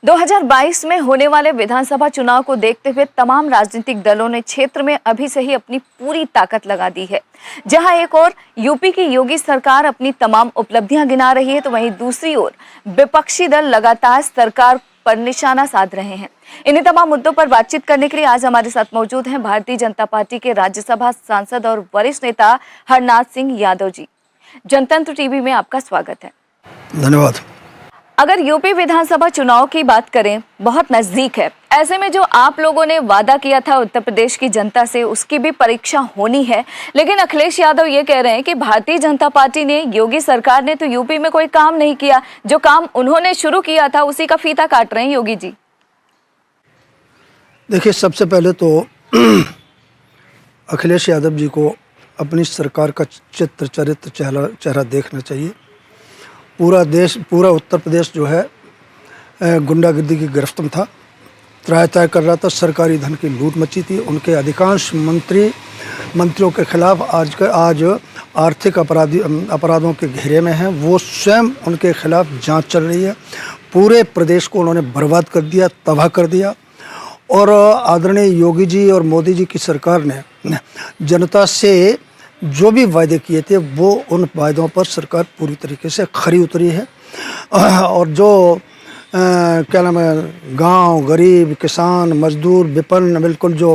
2022 में होने वाले विधानसभा चुनाव को देखते हुए तमाम राजनीतिक दलों ने क्षेत्र में अभी से ही अपनी पूरी ताकत लगा दी है। जहां एक ओर यूपी की योगी सरकार अपनी तमाम उपलब्धियां गिना रही है, तो वहीं दूसरी ओर विपक्षी दल लगातार सरकार पर निशाना साध रहे हैं। इन्हीं तमाम मुद्दों पर बातचीत करने के लिए आज हमारे साथ मौजूद हैं भारतीय जनता पार्टी के राज्यसभा सांसद और वरिष्ठ नेता हरनाथ सिंह यादव जी। जनतंत्र टीवी में आपका स्वागत है। धन्यवाद। अगर यूपी विधानसभा चुनाव की बात करें, बहुत नजदीक है। ऐसे में जो आप लोगों ने वादा किया था उत्तर प्रदेश की जनता से, उसकी भी परीक्षा होनी है। लेकिन अखिलेश यादव ये कह रहे हैं कि भारतीय जनता पार्टी ने, योगी सरकार ने तो यूपी में कोई काम नहीं किया। जो काम उन्होंने शुरू किया था उसी का फीता काट रहे हैं योगी जी। देखिए, सबसे पहले तो अखिलेश यादव जी को अपनी सरकार का चरित्र चेहरा देखना चाहिए। पूरा उत्तर प्रदेश जो है गुंडागर्दी की गिरफ्त में था, त्राय कर रहा था। सरकारी धन की लूट मची थी। उनके अधिकांश मंत्रियों के खिलाफ आज आर्थिक अपराधों के घेरे में हैं। वो स्वयं उनके खिलाफ जांच चल रही है। पूरे प्रदेश को उन्होंने बर्बाद कर दिया, तबाह कर दिया। और आदरणीय योगी जी और मोदी जी की सरकार ने जनता से जो भी वायदे किए थे, वो उन वायदों पर सरकार पूरी तरीके से खरी उतरी है। और जो क्या नाम है, गांव, गरीब, किसान, मजदूर, विपन्न, बिल्कुल जो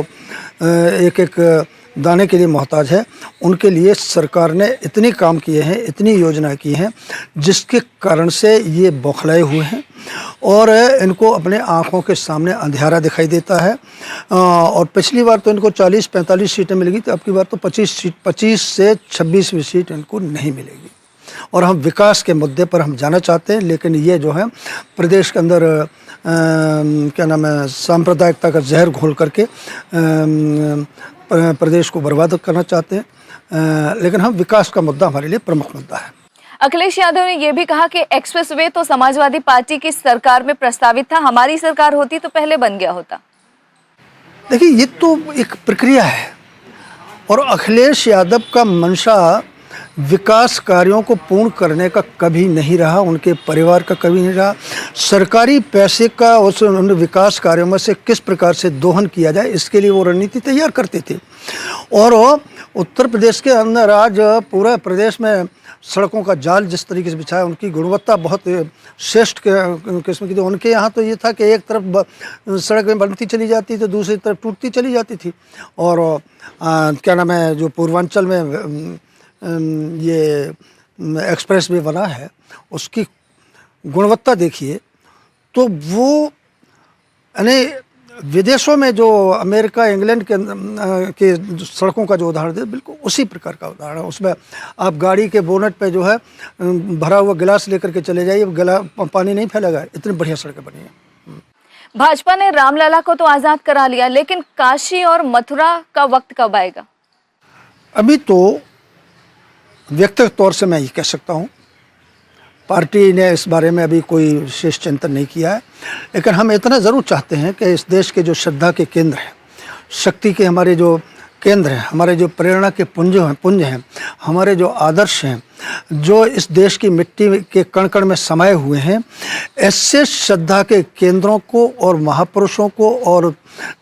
एक एक दाने के लिए मोहताज है, उनके लिए सरकार ने इतनी काम किए हैं, इतनी योजनाएं की हैं, जिसके कारण से ये बौखलाए हुए हैं और इनको अपने आँखों के सामने अंधेरा दिखाई देता है। और पिछली बार तो इनको 40-45 सीटें मिल गई, तो अब की बार तो 25 से 26वीं सीट इनको नहीं मिलेगी। और हम विकास के मुद्दे पर हम जाना चाहते हैं, लेकिन ये जो है प्रदेश के अंदर क्या नाम है, सांप्रदायिकता का जहर घोल करके प्रदेश को बर्बाद करना चाहते हैं। लेकिन हम विकास का मुद्दा हमारे लिए प्रमुख मुद्दा है। अखिलेश यादव ने यह भी कहा कि एक्सप्रेसवे तो समाजवादी पार्टी की सरकार में प्रस्तावित था, हमारी सरकार होती तो पहले बन गया होता। देखिए, ये तो एक प्रक्रिया है और अखिलेश यादव का मंशा विकास कार्यों को पूर्ण करने का कभी नहीं रहा, उनके परिवार का कभी नहीं रहा। सरकारी पैसे का उन विकास कार्यों में से किस प्रकार से दोहन किया जाए, इसके लिए वो रणनीति तैयार करते थे। और उत्तर प्रदेश के अंदर आज पूरे प्रदेश में सड़कों का जाल जिस तरीके से बिछाया, उनकी गुणवत्ता बहुत श्रेष्ठ किस्म की थी। उनके यहाँ तो ये था कि एक तरफ सड़क में बनती चली जाती तो दूसरी तरफ टूटती चली जाती थी। और क्या नाम है, जो पूर्वांचल में ये एक्सप्रेस वे बना है, उसकी गुणवत्ता देखिए तो वो यानी विदेशों में जो अमेरिका, इंग्लैंड के सड़कों का जो उदाहरण है, बिल्कुल उसी प्रकार का उदाहरण है। उसमें आप गाड़ी के बोनट पे जो है भरा हुआ गिलास लेकर के चले जाइए, पानी नहीं फैलेगा। इतनी बढ़िया सड़कें बनी हैं। भाजपा ने रामलला को तो आज़ाद करा लिया, लेकिन काशी और मथुरा का वक्त कब आएगा? अभी तो व्यक्तिगत तौर से मैं ये कह सकता हूँ, पार्टी ने इस बारे में अभी कोई विशेष चिंतन नहीं किया है। लेकिन हम इतना ज़रूर चाहते हैं कि इस देश के जो श्रद्धा के केंद्र हैं, शक्ति के हमारे जो केंद्र हैं, हमारे जो प्रेरणा के पुंज हैं, हमारे जो आदर्श हैं, जो इस देश की मिट्टी के कण कण में समाये हुए हैं, ऐसे श्रद्धा के केंद्रों को और महापुरुषों को और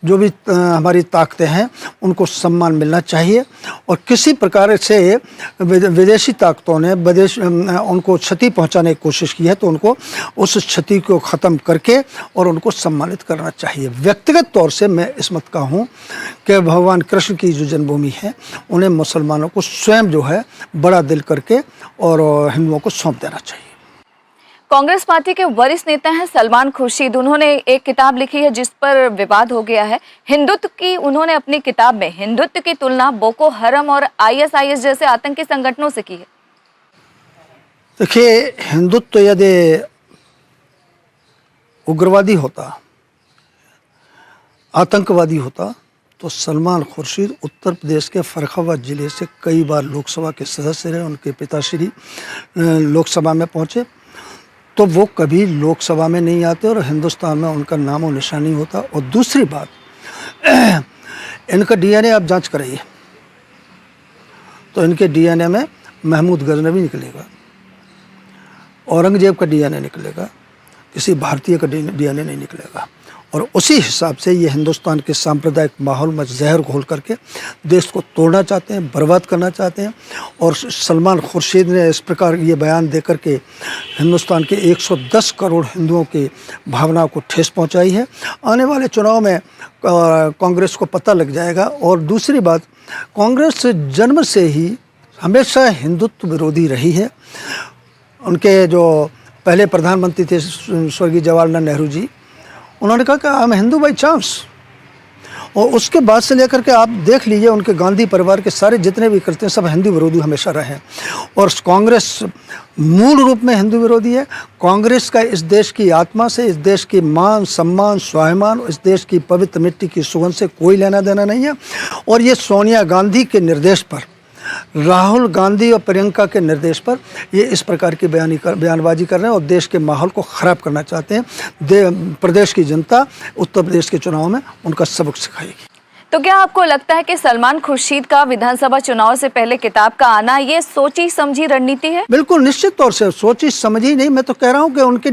जो भी हमारी ताकतें हैं, उनको सम्मान मिलना चाहिए। और किसी प्रकार से विदेशी ताकतों ने उनको क्षति पहुंचाने की कोशिश की है, तो उनको उस क्षति को ख़त्म करके और उनको सम्मानित करना चाहिए। व्यक्तिगत तौर से मैं इस मत का हूँ कि भगवान कृष्ण की जो जन्मभूमि है, उन्हें मुसलमानों को स्वयं जो है बड़ा दिल करके और हिंदुओं को सौंप देना चाहिए। कांग्रेस पार्टी के वरिष्ठ नेता हैं सलमान खुर्शीद, उन्होंने एक किताब लिखी है जिस पर विवाद हो गया है। हिंदुत्व की उन्होंने अपनी किताब में हिंदुत्व की तुलना बोको हरम और ISIS जैसे आतंकी संगठनों से की है। देखिए, हिंदुत्व यदि उग्रवादी होता, आतंकवादी होता, तो सलमान खुर्शीद उत्तर प्रदेश के फर्रुखाबाद जिले से कई बार लोकसभा के सदस्य रहे। उनके पिताश्री लोकसभा में पहुँचे, तो वो कभी लोकसभा में नहीं आते और हिंदुस्तान में उनका नाम और निशान नहीं होता। और दूसरी बात, इनका DNA आप जांच कराइए तो इनके DNA में महमूद गजनवी निकलेगा, औरंगजेब का DNA निकलेगा, किसी भारतीय का डीएनए नहीं निकलेगा। और उसी हिसाब से ये हिंदुस्तान के सांप्रदायिक माहौल में जहर घोल करके देश को तोड़ना चाहते हैं, बर्बाद करना चाहते हैं। और सलमान खुर्शीद ने इस प्रकार ये बयान दे करके हिंदुस्तान के 110 करोड़ हिंदुओं की भावनाओं को ठेस पहुंचाई है। आने वाले चुनाव में कांग्रेस को पता लग जाएगा। और दूसरी बात, कांग्रेस जन्म से ही हमेशा हिंदुत्व विरोधी रही है। उनके जो पहले प्रधानमंत्री थे स्वर्गीय जवाहरलाल नेहरू जी, उन्होंने कहा कि I am Hindu by chance. और उसके बाद से लेकर के आप देख लीजिए, उनके गांधी परिवार के सारे जितने भी करते हैं सब हिंदू विरोधी हमेशा रहे हैं। और कांग्रेस मूल रूप में हिंदू विरोधी है। कांग्रेस का इस देश की आत्मा से, इस देश की मान सम्मान स्वाभिमान, इस देश की पवित्र मिट्टी की सुगंध से कोई लेना देना नहीं है। और ये सोनिया गांधी के निर्देश पर, राहुल गांधी और प्रियंका के निर्देश पर ये इस प्रकार की बयानबाजी कर रहे हैं और देश के माहौल को ख़राब करना चाहते हैं। प्रदेश की जनता उत्तर प्रदेश के चुनाव में उनका सबक सिखाएगी। तो क्या आपको लगता है कि सलमान खुर्शीद का विधानसभा चुनाव से पहले किताब का आना ये सोची समझी रणनीति है? बिल्कुल निश्चित तौर से सोची समझी नहीं, मैं तो कह रहा हूँ कि उनके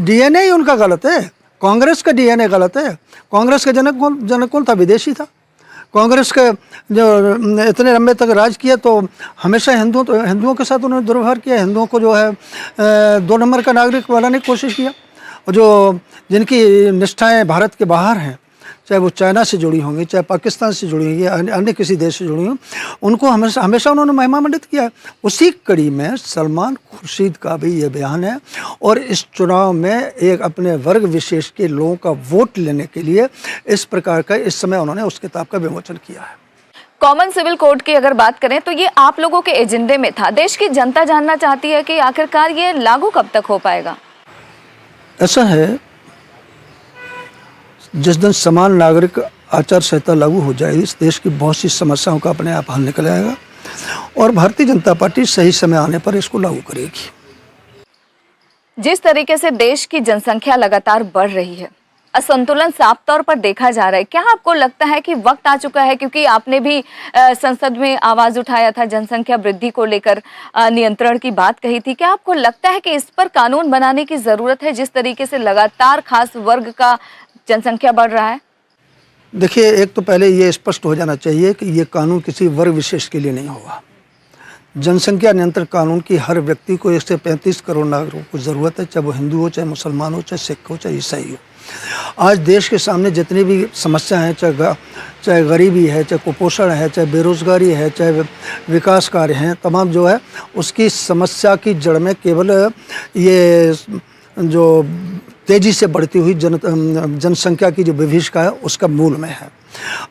डीएनए ही उनका गलत है। कांग्रेस का डीएनए गलत है। कांग्रेस का जनक कौन था? विदेशी था। कांग्रेस का जो इतने लंबे तक राज किया तो हमेशा हिंदुओं के साथ उन्होंने दुर्व्यवहार किया। हिंदुओं को जो है 2 नंबर का नागरिक बनाने की कोशिश किया। और जो जिनकी निष्ठाएं भारत के बाहर हैं, चाहे वो चाइना से जुड़ी होंगी, चाहे पाकिस्तान से जुड़ी होंगी, अन्य किसी देश से जुड़ी हों, उनको हमेशा उन्होंने महिमामंडित किया है। उसी कड़ी में सलमान खुर्शीद का भी ये बयान है। और इस चुनाव में एक अपने वर्ग विशेष के लोगों का वोट लेने के लिए इस प्रकार का इस समय उन्होंने उस किताब का विमोचन किया है। कॉमन सिविल कोड की अगर बात करें तो ये आप लोगों के एजेंडे में था। देश की जनता जानना चाहती है कि आखिरकार ये लागू कब तक हो पाएगा? ऐसा है, जिस दिन समान नागरिक आचार संहिता लागू हो जाएगी, इस देश की बहुत सी समस्याओं का अपने आप हल निकल आएगा और भारतीय जनता पार्टी सही समय आने पर इसको लागू करेगी। जिस तरीके से देश की जनसंख्या लगातार बढ़ रही है, असंतुलन साफ तौर पर देखा जा रहा है, क्या आपको लगता है कि वक्त आ चुका है? क्योंकि आपने भी संसद में आवाज उठाया था, जनसंख्या वृद्धि को लेकर नियंत्रण की बात कही थी। क्या आपको लगता है कि इस पर कानून बनाने की जरूरत है, जिस तरीके से लगातार खास वर्ग का जनसंख्या बढ़ रहा है? देखिए, एक तो पहले ये स्पष्ट हो जाना चाहिए कि ये कानून किसी वर्ग विशेष के लिए नहीं होगा। जनसंख्या नियंत्रण कानून की हर व्यक्ति को 135 करोड़ नागरिकों को ज़रूरत है, चाहे वो हिंदू हो, चाहे मुसलमान हो, चाहे सिख हो, चाहे ईसाई हो। आज देश के सामने जितनी भी समस्याएं हैं, चाहे गरीबी है, चाहे कुपोषण है, चाहे बेरोजगारी है, चाहे विकास कार्य हैं, तमाम जो है उसकी समस्या की जड़ में केवल ये जो तेज़ी से बढ़ती हुई जनसंख्या की जो विभीषिका है उसका मूल में है।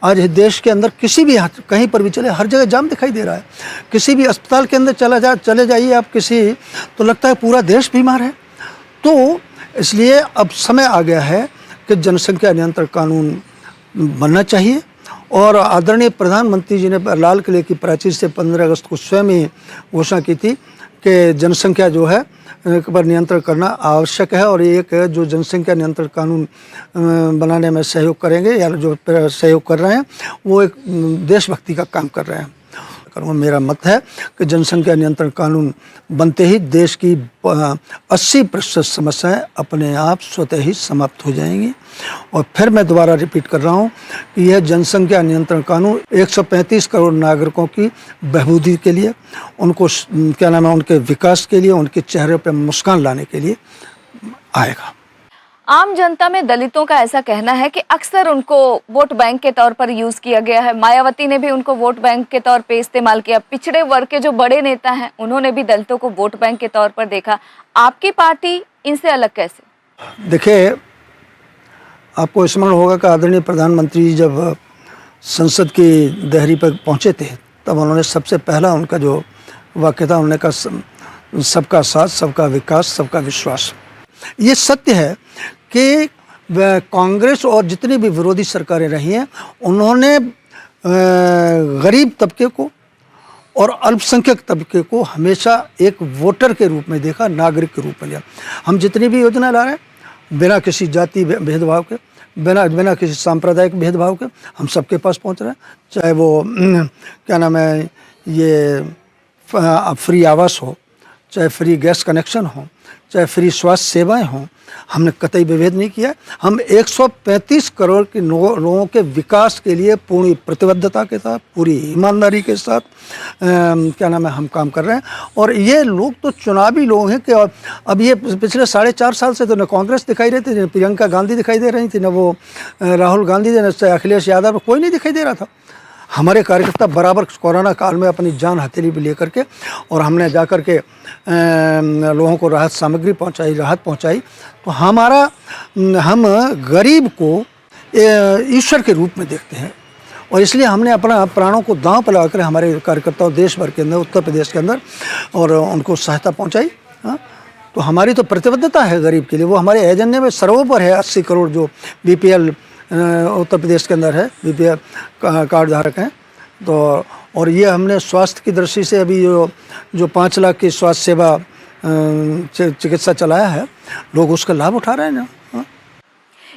आज देश के अंदर किसी भी कहीं पर भी चले, हर जगह जाम दिखाई दे रहा है। किसी भी अस्पताल के अंदर चले जाइए आप किसी, तो लगता है पूरा देश बीमार है। तो इसलिए अब समय आ गया है कि जनसंख्या नियंत्रण कानून बनना चाहिए। और आदरणीय प्रधानमंत्री जी ने लाल किले की प्राचीर से 15 अगस्त को स्वयं ही घोषणा की थी कि जनसंख्या जो है पर नियंत्रण करना आवश्यक है। और एक जो जनसंख्या नियंत्रण कानून बनाने में सहयोग करेंगे या जो सहयोग कर रहे हैं वो एक देशभक्ति का काम कर रहे हैं। मेरा मत है कि जनसंख्या नियंत्रण कानून बनते ही देश की 80% समस्याएं अपने आप स्वतः ही समाप्त हो जाएंगी। और फिर मैं दोबारा रिपीट कर रहा हूं कि यह जनसंख्या नियंत्रण कानून 135 करोड़ नागरिकों की बहबूदी के लिए, उनको क्या नाम है, उनके विकास के लिए, उनके चेहरे पर मुस्कान लाने के लिए आएगा। आम जनता में दलितों का ऐसा कहना है कि अक्सर उनको वोट बैंक के तौर पर यूज किया गया है। मायावती ने भी उनको वोट बैंक के तौर पे इस्तेमाल किया। पिछड़े वर्ग के जो बड़े नेता हैं उन्होंने भी दलितों को वोट बैंक के तौर पर देखा। आपकी पार्टी इनसे अलग कैसे? देखिए, आपको स्मरण होगा कि आदरणीय प्रधानमंत्री जी जब संसद की दहरी पर पहुंचे थे तब उन्होंने सबसे पहला उनका जो वाक्य था, उन्होंने कहा सबका साथ, सबका विकास, सबका विश्वास। ये सत्य है कि कांग्रेस और जितनी भी विरोधी सरकारें रही हैं उन्होंने गरीब तबके को और अल्पसंख्यक तबके को हमेशा एक वोटर के रूप में देखा, नागरिक के रूप में लिया। हम जितनी भी योजना ला रहे हैं बिना किसी जाति भेदभाव के, बिना किसी सांप्रदायिक भेदभाव के हम सबके पास पहुंच रहे हैं। चाहे वो क्या नाम है, ये फ्री आवास हो, चाहे फ्री गैस कनेक्शन हो, चाहे फ्री स्वास्थ्य सेवाएं हों, हमने कतई विभेद नहीं किया। हम 135 करोड़ के लोगों के विकास के लिए पूरी प्रतिबद्धता के साथ, पूरी ईमानदारी के साथ क्या नाम है, हम काम कर रहे हैं। और ये लोग तो चुनावी लोग हैं कि अब ये पिछले 4.5 साल से तो न कांग्रेस दिखाई रही थी, न प्रियंका गांधी दिखाई दे रही थी, न वो राहुल गांधी, न अखिलेश यादव, कोई नहीं दिखाई दे रहा था। हमारे कार्यकर्ता बराबर कोरोना काल में अपनी जान हथेली भी लेकर के, और हमने जा कर के लोगों को राहत सामग्री पहुंचाई, राहत पहुंचाई। तो हम गरीब को ईश्वर के रूप में देखते हैं, और इसलिए हमने अपना प्राणों को दांव पर लगाकर हमारे कार्यकर्ताओं देश भर के अंदर, उत्तर प्रदेश के अंदर, और उनको सहायता पहुंचाई। हाँ, तो हमारी तो प्रतिबद्धता है गरीब के लिए, वो हमारे एजेंडे में सर्वोपर है। 80 करोड़ जो BPL उत्तर प्रदेश के अंदर है, BPL कार्ड धारक हैं। तो और ये हमने स्वास्थ्य की दृष्टि से अभी जो 5 लाख की स्वास्थ्य सेवा चिकित्सा चलाया है, लोग उसका लाभ उठा रहे हैं ना। हाँ?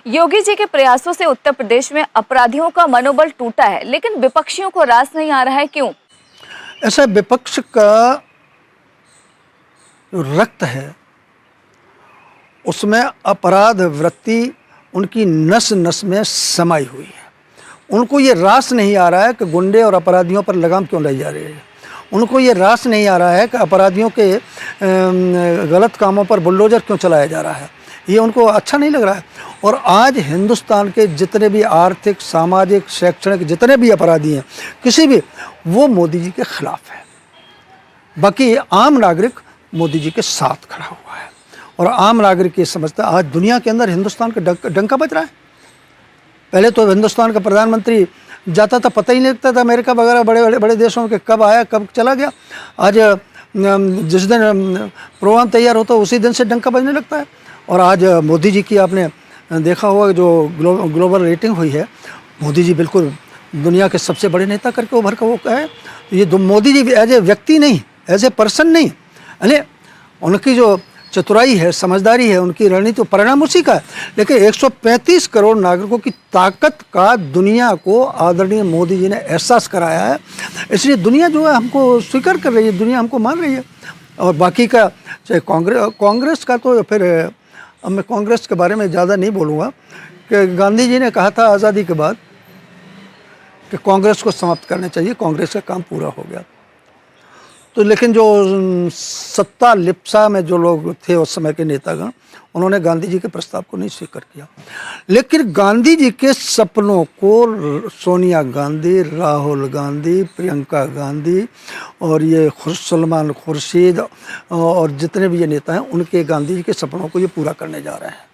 योगी जी के प्रयासों से उत्तर प्रदेश में अपराधियों का मनोबल टूटा है, लेकिन विपक्षियों को रास नहीं आ रहा है, क्यों? ऐसा विपक्ष का जो रक्त है उसमें अपराध वृत्ति उनकी नस नस में समाई हुई है। उनको ये रास नहीं आ रहा है कि गुंडे और अपराधियों पर लगाम क्यों लाई जा रही है। उनको ये रास नहीं आ रहा है कि अपराधियों के गलत कामों पर बुलडोजर क्यों चलाया जा रहा है। ये उनको अच्छा नहीं लग रहा है। और आज हिंदुस्तान के जितने भी आर्थिक, सामाजिक, शैक्षणिक जितने भी अपराधी हैं, किसी भी, वो मोदी जी के खिलाफ है। बाकी आम नागरिक मोदी जी के साथ खड़ा हुआ है, और आम नागरिक ये समझता है आज दुनिया के अंदर हिंदुस्तान का डंका बज रहा है। पहले तो हिंदुस्तान का प्रधानमंत्री जाता था, पता ही नहीं लगता था अमेरिका वगैरह बड़े देशों के कब आया कब चला गया। आज जिस दिन प्रोग्राम तैयार होता है उसी दिन से डंका बजने लगता है। और आज मोदी जी की आपने देखा होगा जो ग्लोबल रेटिंग हुई है, मोदी जी बिल्कुल दुनिया के सबसे बड़े नेता करके उभर कर वो है। ये मोदी जी एज ए व्यक्ति नहीं, एज ए पर्सन नहीं, यानी उनकी जो चतुराई है, समझदारी है, उनकी रणनीति, परिणाम उसी का है। लेकिन 135 करोड़ नागरिकों की ताकत का दुनिया को आदरणीय मोदी जी ने एहसास कराया है। इसलिए दुनिया जो है हमको स्वीकार कर रही है, दुनिया हमको मान रही है। और बाकी का चाहे कांग्रेस का, तो फिर अब मैं कांग्रेस के बारे में ज़्यादा नहीं बोलूँगा कि गांधी जी ने कहा था आज़ादी के बाद कि कांग्रेस को समाप्त करना चाहिए, कांग्रेस का काम पूरा हो गया। तो लेकिन जो सत्ता लिप्सा में जो लोग थे उस समय के नेतागण, उन्होंने गांधी जी के प्रस्ताव को नहीं स्वीकार किया। लेकिन गांधी जी के सपनों को सोनिया गांधी, राहुल गांधी, प्रियंका गांधी और ये सलमान खुर्शीद और जितने भी ये नेता हैं, उनके गांधी जी के सपनों को ये पूरा करने जा रहे हैं।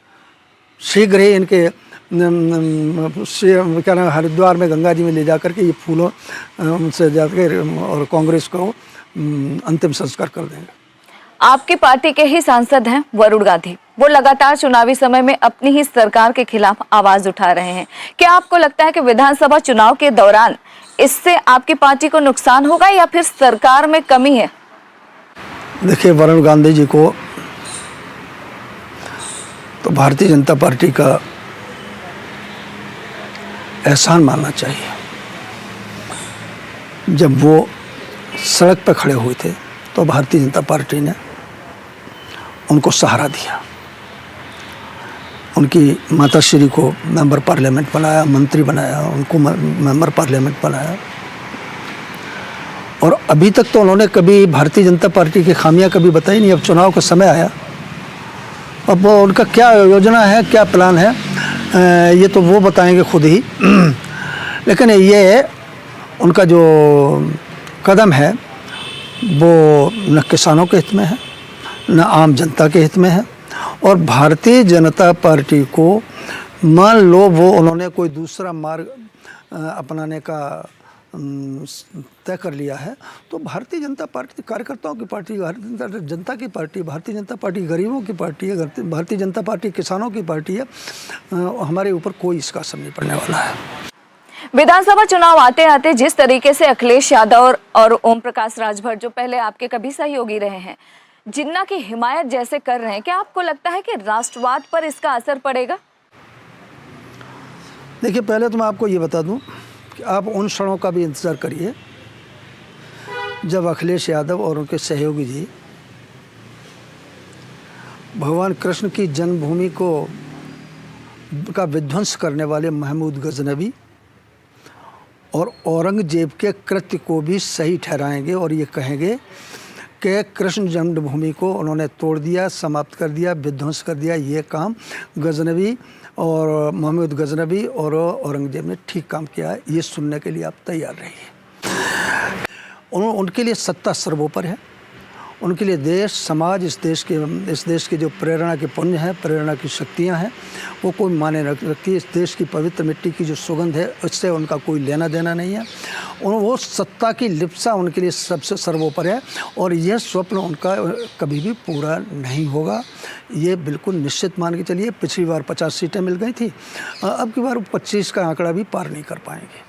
शीघ्र ही इनके क्या नाम, हरिद्वार में गंगा जी में ले जाकर के ये फूलों से जाकर और कांग्रेस को अंतिम संस्कार कर देंगे। आपकी पार्टी के ही सांसद हैं वरुण गांधी, वो लगातार चुनावी समय में अपनी ही सरकार के खिलाफ आवाज उठा रहे हैं। क्या आपको लगता है कि विधानसभा चुनाव के दौरान इससे आपकी पार्टी को नुकसान होगा या फिर सरकार में कमी है? देखिए, वरुण गांधी जी को तो भारतीय जनता पार्टी का एहसान मानना चाहिए। जब वो सड़क पर खड़े हुए थे तो भारतीय जनता पार्टी ने उनको सहारा दिया, उनकी माताश्री को मेंबर पार्लियामेंट बनाया, मंत्री बनाया, उनको मेंबर पार्लियामेंट बनाया। और अभी तक तो उन्होंने कभी भारतीय जनता पार्टी की खामियां कभी बताई नहीं। अब चुनाव का समय आया, अब वो उनका क्या योजना है, क्या प्लान है, ये तो वो बताएंगे खुद ही। लेकिन ये उनका जो कदम है वो न किसानों के हित में है, न आम जनता के हित में है। और भारतीय जनता पार्टी को मान लो वो उन्होंने कोई दूसरा मार्ग अपनाने का तय कर लिया है, तो भारतीय जनता पार्टी कार्यकर्ताओं की पार्टी, भारतीय जनता की पार्टी, भारतीय जनता पार्टी गरीबों की पार्टी है, भारतीय जनता पार्टी किसानों की पार्टी है। हमारे ऊपर कोई इसका असर नहीं पड़ने वाला है। विधानसभा चुनाव आते आते जिस तरीके से अखिलेश यादव और ओम प्रकाश राजभर, जो पहले आपके कभी सहयोगी रहे हैं, जिन्ना की हिमायत जैसे कर रहे हैं, क्या आपको लगता है कि राष्ट्रवाद पर इसका असर पड़ेगा? देखिए, पहले तो मैं आपको ये बता दूं कि आप उन क्षणों का भी इंतज़ार करिए जब अखिलेश यादव और उनके सहयोगी जी भगवान कृष्ण की जन्मभूमि का विध्वंस करने वाले महमूद गजनवी और औरंगजेब के कृत्य को भी सही ठहराएंगे और ये कहेंगे कि कृष्ण जन्मभूमि को उन्होंने तोड़ दिया, समाप्त कर दिया, विध्वंस कर दिया। ये काम गजनवी और महमूद गजनवी और औरंगजेब ने ठीक काम किया है। ये सुनने के लिए आप तैयार रहिए। उनके लिए सत्ता सर्वोपरि है। उनके लिए देश, समाज, इस देश के जो प्रेरणा के पुण्य हैं, प्रेरणा की शक्तियां हैं, वो कोई माने रखती है। इस देश की पवित्र मिट्टी की जो सुगंध है, उससे उनका कोई लेना देना नहीं है। वो सत्ता की लिप्सा उनके लिए सबसे सर्वोपरि है और यह स्वप्न उनका कभी भी पूरा नहीं होगा। ये बिल्कुल निश्चित मान के चलिए। पिछली बार 50 सीटें मिल गई थी, अब की बार 25 का आंकड़ा भी पार नहीं कर पाएंगे।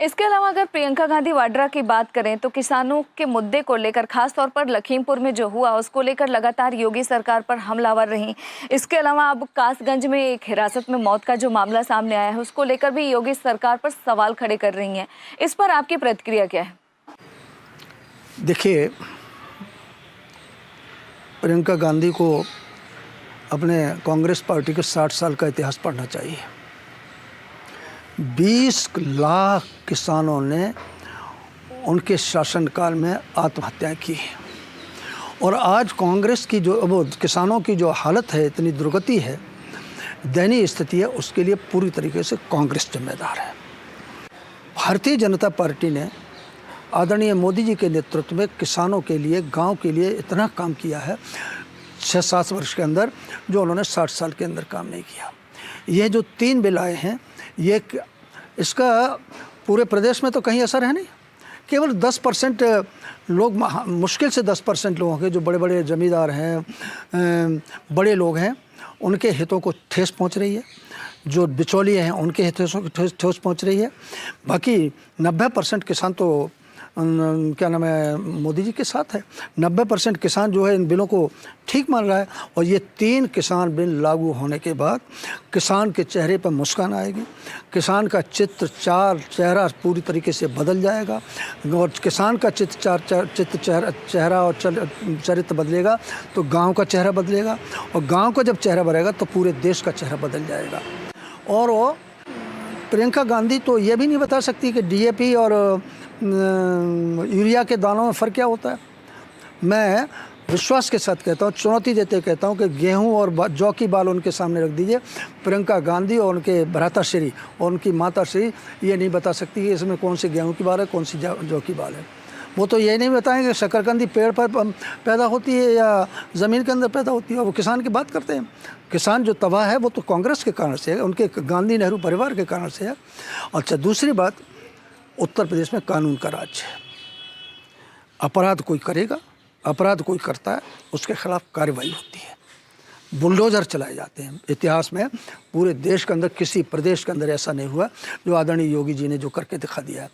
इसके अलावा अगर प्रियंका गांधी वाड्रा की बात करें तो किसानों के मुद्दे को लेकर, खास तौर पर लखीमपुर में जो हुआ उसको लेकर लगातार योगी सरकार पर हमलावर रही। इसके अलावा अब कासगंज में एक हिरासत में मौत का जो मामला सामने आया है, उसको लेकर भी योगी सरकार पर सवाल खड़े कर रही हैं। इस पर आपकी प्रतिक्रिया क्या है? देखिए, प्रियंका गांधी को अपने कांग्रेस पार्टी के 60 साल का इतिहास पढ़ना चाहिए। 20 लाख किसानों ने उनके शासनकाल में आत्महत्याएं की और आज कांग्रेस की जो वो किसानों की जो हालत है, इतनी दुर्गति है, दयनीय स्थिति है, उसके लिए पूरी तरीके से कांग्रेस जिम्मेदार है। भारतीय जनता पार्टी ने आदरणीय मोदी जी के नेतृत्व में किसानों के लिए, गांव के लिए इतना काम किया है 6-7 वर्ष के अंदर, जो उन्होंने 60 साल के अंदर काम नहीं किया। ये जो 3 बिल आए हैं, इसका पूरे प्रदेश में तो कहीं असर है नहीं। केवल 10% लोग, मुश्किल से 10% लोगों के, जो बड़े बड़े जमींदार हैं, बड़े लोग हैं, उनके हितों को ठेस पहुंच रही है। जो बिचौलिए हैं उनके हितों को ठेस पहुंच रही है। बाकी 90% किसान तो क्या नाम है, मोदी जी के साथ है। 90% किसान जो है इन बिलों को ठीक मान रहा है और ये 3 किसान बिल लागू होने के बाद किसान के चेहरे पर मुस्कान आएगी। किसान का चेहरा पूरी तरीके से बदल जाएगा और किसान का चेहरा और चरित्र बदलेगा तो गांव का चेहरा बदलेगा और गांव का जब चेहरा बदलेगा तो पूरे देश का चेहरा बदल जाएगा। और वो प्रियंका गांधी तो ये भी नहीं बता सकती कि DAP और यूरिया के दानों में फ़र्क क्या होता है। मैं विश्वास के साथ कहता हूँ, चुनौती देते कहता हूँ कि गेहूं और जौ की बाल उनके सामने रख दीजिए। प्रियंका गांधी और उनके भ्राताश्री और उनकी माताश्री ये नहीं बता सकती कि इसमें कौन सी गेहूं की बाल है, कौन सी जौ की बाल है। वो तो ये नहीं बताएंगे शकरकंदी पेड़ पर पैदा होती है या ज़मीन के अंदर पैदा होती है। वो किसान की बात करते हैं। किसान जो तबाह है वो तो कांग्रेस के कारण से है, उनके गांधी नेहरू परिवार के कारण से है। अच्छा, दूसरी बात, उत्तर प्रदेश में कानून का राज है। अपराध कोई करेगा, अपराध कोई करता है, उसके खिलाफ कार्रवाई होती है, बुलडोजर चलाए जाते हैं। इतिहास में पूरे देश के अंदर किसी प्रदेश के अंदर ऐसा नहीं हुआ जो आदरणीय योगी जी ने जो करके दिखा दिया है।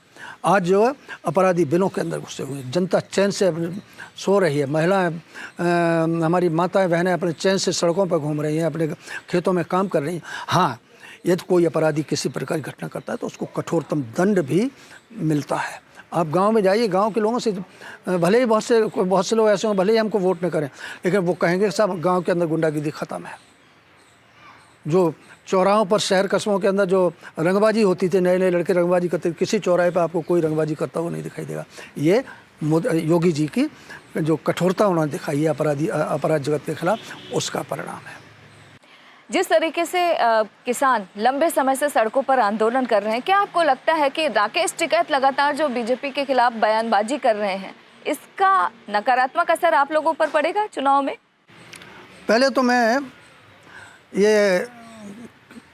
आज जो है अपराधी बिलों के अंदर घुसे हुए, जनता चैन से सो रही है, महिलाएं, हमारी माताएं बहनें अपने चैन से सड़कों पर घूम रही हैं, अपने खेतों में काम कर रही हैं। हाँ, यदि कोई अपराधी किसी प्रकार की घटना करता है तो उसको कठोरतम दंड भी मिलता है। आप गांव में जाइए, गांव के लोगों से, भले ही बहुत से लोग ऐसे हों, भले ही हमको वोट न करें, लेकिन वो कहेंगे साहब गांव के अंदर गुंडागिरी ख़त्म है। जो चौराहों पर, शहर कस्बों के अंदर जो रंगबाजी होती थी, नए नए लड़के रंगबाजी करते, किसी चौराहे पर आपको कोई रंगबाजी करता हुआ नहीं दिखाई देगा। ये योगी जी की जो कठोरता उन्होंने दिखाई है अपराध जगत के खिलाफ, उसका परिणाम है। जिस तरीके से किसान लंबे समय से सड़कों पर आंदोलन कर रहे हैं, क्या आपको लगता है कि राकेश टिकैत लगातार जो बीजेपी के खिलाफ बयानबाजी कर रहे हैं, इसका नकारात्मक असर आप लोगों पर पड़ेगा चुनाव में? पहले तो मैं ये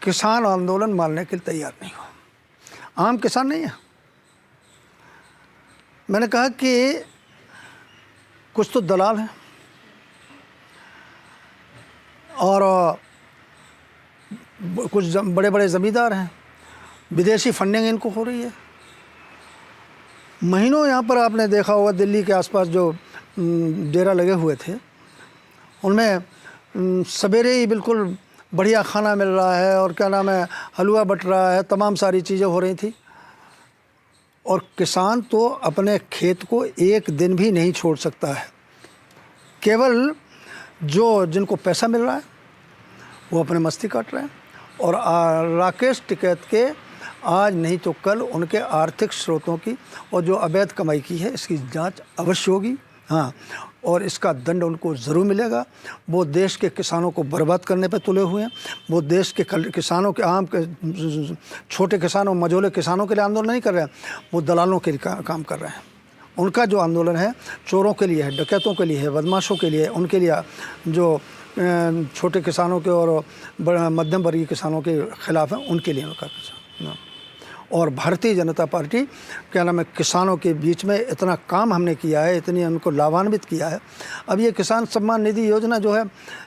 किसान आंदोलन मानने के लिए तैयार नहीं हूँ। आम किसान नहीं है। मैंने कहा कि कुछ तो दलाल हैं और कुछ बड़े बड़े ज़मींदार हैं, विदेशी फंडिंग इनको हो रही है। महीनों यहाँ पर आपने देखा होगा दिल्ली के आसपास जो डेरा लगे हुए थे, उनमें सवेरे ही बिल्कुल बढ़िया खाना मिल रहा है और क्या नाम है, हलवा बट रहा है, तमाम सारी चीज़ें हो रही थी। और किसान तो अपने खेत को एक दिन भी नहीं छोड़ सकता है। केवल जो जिनको पैसा मिल रहा है वो अपने मस्ती काट रहे हैं, और राकेश टिकैत के आज नहीं तो कल उनके आर्थिक स्रोतों की और जो अवैध कमाई की है इसकी जांच अवश्य होगी। हाँ, और इसका दंड उनको ज़रूर मिलेगा। वो देश के किसानों को बर्बाद करने पे तुले हुए हैं। वो देश के किसानों के छोटे किसानों मझोले किसानों के लिए आंदोलन नहीं कर रहे हैं, वो दलालों के लिए काम कर रहे हैं। उनका जो आंदोलन है चोरों के लिए है, डकैतों के लिए है, बदमाशों के लिए, उनके लिए जो छोटे किसानों के और मध्यम वर्गीय किसानों के खिलाफ है, उनके लिए उनका किसान। और भारतीय जनता पार्टी क्या नाम है, किसानों के बीच में इतना काम हमने किया है, इतनी उनको लाभान्वित किया है। अब ये किसान सम्मान निधि योजना जो है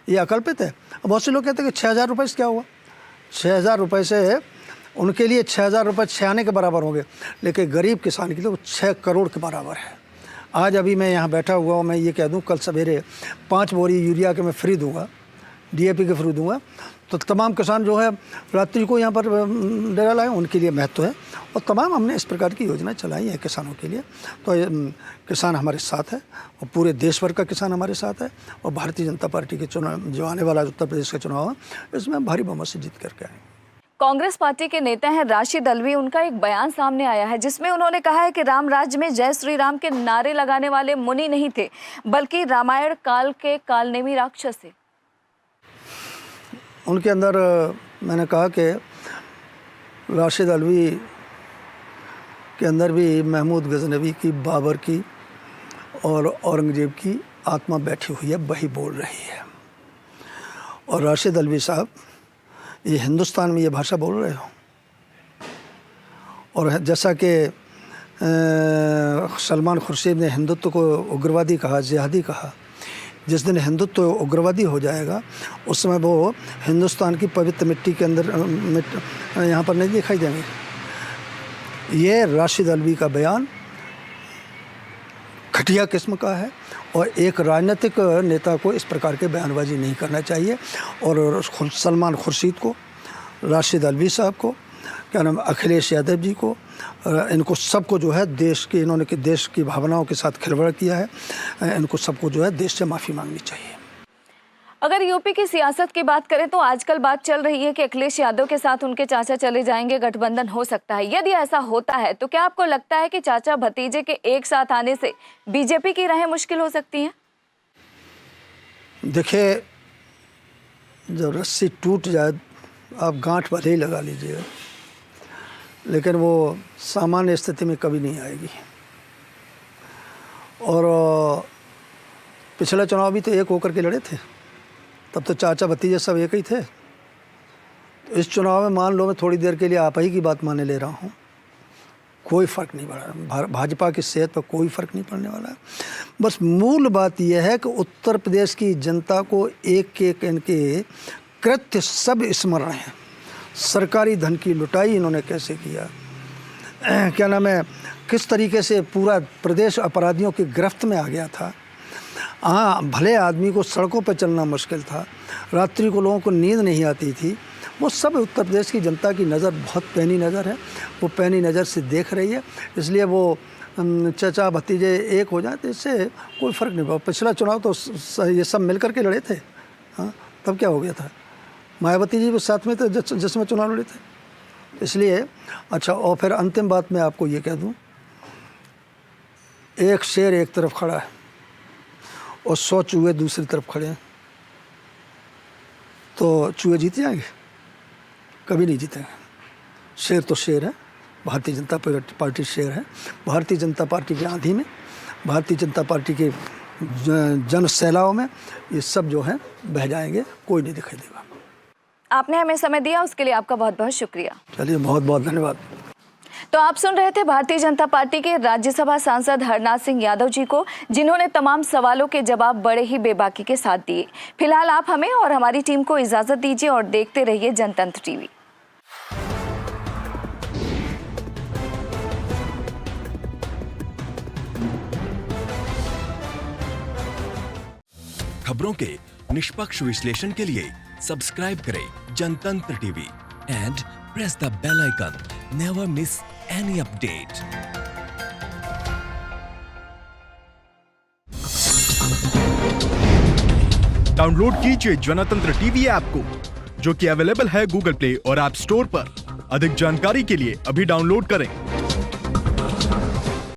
ये अकल्पित है। बहुत से लोग कहते हैं कि 6,000 रुपये से क्या हुआ। 6,000 रुपये से उनके लिए 6,000 रुपये छियाने के बराबर होंगे, लेकिन गरीब किसान के लिए वो 6 करोड़ के बराबर है। आज अभी मैं यहाँ बैठा हुआ हूँ, मैं ये कह दूँ कल सवेरे 5 बोरी यूरिया के मैं फ्री दूँगा, DAP के फ्री दूँगा, तो तमाम किसान जो है रात्रि को यहाँ पर डेरा लाए, उनके लिए महत्व है। और तमाम हमने इस प्रकार की योजना चलाई है किसानों के लिए। तो किसान हमारे साथ है और पूरे देश भर का किसान हमारे साथ है। और भारतीय जनता पार्टी के चुनाव जो आने वाला उत्तर प्रदेश का चुनाव है, इसमें भारी बहुमत से जीत करके आएंगे। कांग्रेस पार्टी के नेता हैं राशिद अल्वी, उनका एक बयान सामने आया है जिसमें उन्होंने कहा है कि राम राज्य में जय श्री राम के नारे लगाने वाले मुनि नहीं थे, बल्कि रामायण काल के कालनेमी राक्षस थे। उनके अंदर मैंने कहा कि राशिद अल्वी के अंदर भी महमूद गजनवी की, बाबर की और औरंगजेब की आत्मा बैठी हुई है, वही बोल रही है। और राशिद अल्वी साहब ये हिंदुस्तान में ये भाषा बोल रहे हो, और जैसा कि सलमान खुर्शीद ने हिंदुत्व को उग्रवादी कहा, जिहादी कहा, जिस दिन हिंदुत्व उग्रवादी हो जाएगा उस समय वो हिंदुस्तान की पवित्र मिट्टी के अंदर यहाँ पर नहीं दिखाई देंगे। ये राशिद अल्वी का बयान घटिया किस्म का है और एक राजनीतिक नेता को इस प्रकार के बयानबाजी नहीं करना चाहिए। और सलमान खुर्शीद को, राशिद अल्वी साहब को, क्या नाम, अखिलेश यादव जी को, इनको सबको जो है देश की भावनाओं के साथ खिलवाड़ किया है, इनको सबको जो है देश से माफ़ी मांगनी चाहिए। अगर यूपी की सियासत की बात करें तो आजकल बात चल रही है कि अखिलेश यादव के साथ उनके चाचा चले जाएंगे, गठबंधन हो सकता है। यदि ऐसा होता है तो क्या आपको लगता है कि चाचा भतीजे के एक साथ आने से बीजेपी की राहें मुश्किल हो सकती हैं? देखिए, जब रस्सी टूट जाए आप गांठ भले ही लगा लीजिएगा, लेकिन वो सामान्य स्थिति में कभी नहीं आएगी। और पिछला चुनाव भी तो एक होकर के लड़े थे, तब तो चाचा भतीजे सब एक ही थे। तो इस चुनाव में मान लो मैं थोड़ी देर के लिए आप ही की बात माने ले रहा हूँ, कोई फ़र्क नहीं पड़ा, भाजपा की सेहत पर कोई फ़र्क नहीं पड़ने वाला है। बस मूल बात यह है कि उत्तर प्रदेश की जनता को एक एक इनके कृत्य सब स्मरण है। सरकारी धन की लुटाई इन्होंने कैसे किया, क्या नाम है, किस तरीके से पूरा प्रदेश अपराधियों की गिरफ्त में आ गया था। हाँ, भले आदमी को सड़कों पर चलना मुश्किल था, रात्रि को लोगों को नींद नहीं आती थी, वो सब उत्तर प्रदेश की जनता की नज़र बहुत पैनी नज़र है, वो पैनी नज़र से देख रही है। इसलिए वो चाचा भतीजे एक हो जाए तो इससे कोई फ़र्क नहीं पड़ा। पिछला चुनाव तो ये सब मिल कर के लड़े थे, हाँ, तब क्या हो गया था, मायावती जी भी साथ में थे जिसमें चुनाव लड़े थे। इसलिए अच्छा, और फिर अंतिम बात मैं आपको ये कह दूं, एक शेर एक तरफ खड़ा है और 100 चूहे दूसरी तरफ खड़े हैं, तो चूहे जीत जाएंगे? कभी नहीं जीतेंगे। शेर तो शेर है, भारतीय जनता पार्टी शेर है। भारतीय जनता पार्टी की आंधी में, भारतीय जनता पार्टी के जन सैलाव में ये सब जो है बह जाएंगे, कोई नहीं दिखाई देगा। आपने हमें समय दिया, उसके लिए आपका बहुत बहुत शुक्रिया। चलिए, बहुत बहुत धन्यवाद। तो आप सुन रहे थे भारतीय जनता पार्टी के राज्यसभा सांसद हरनाथ सिंह यादव जी को, जिन्होंने तमाम सवालों के जवाब बड़े ही बेबाकी के साथ दिए। फिलहाल आप हमें और हमारी टीम को इजाजत दीजिए और देखते रहिए जनतंत्र टीवी। खबरों के निष्पक्ष विश्लेषण के लिए सब्सक्राइब करें Janatantra TV and press the bell icon. Never miss any update. Download कीजिए जनतंत्र टीवी ऐप को, जो कि अवेलेबल है गूगल प्ले और ऐप स्टोर पर। अधिक जानकारी के लिए अभी डाउनलोड करें।